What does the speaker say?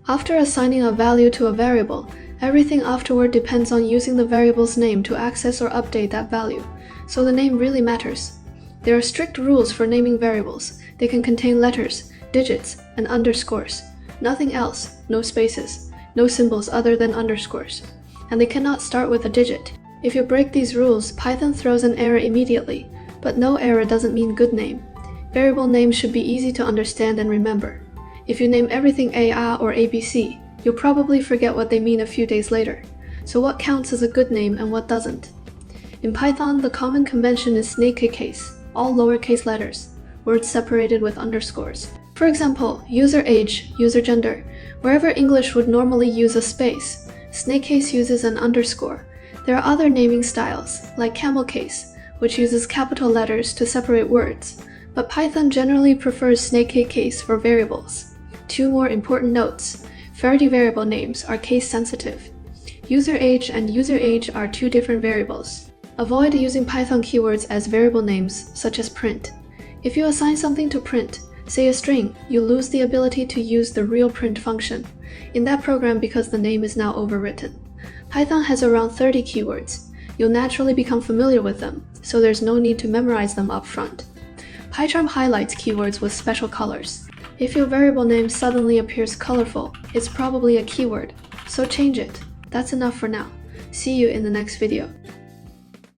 After assigning a value to a variable, everything afterward depends on using the variable's name to access or update that value, so the name really matters. There are strict rules for naming variables. They can contain letters, digits, and underscores. Nothing else, no spaces, no symbols other than underscores. And they cannot start with a digit. If you break these rules, Python throws an error immediately, but no error doesn't mean good name. Variable names should be easy to understand and remember. If you name everything AA or ABC, you'll probably forget what they mean a few days later. So what counts as a good name and what doesn't? In Python, the common convention is snake case, all lowercase letters, words separated with underscores. For example, user age, user gender. Wherever English would normally use a space, snake case uses an underscore. There are other naming styles, like camel case, which uses capital letters to separate words, but Python generally prefers snake case for variables. Two more important notes. Faraday variable names are case sensitive. User age and user age are two different variables. Avoid using Python keywords as variable names, such as print. If you assign something to print, say a string, you lose the ability to use the real print function in that program because the name is now overwritten. Python has around 30 keywords. You'll naturally become familiar with them, so there's no need to memorize them up front. PyCharm highlights keywords with special colors. If your variable name suddenly appears colorful, it's probably a keyword, so change it. That's enough for now. See you in the next video.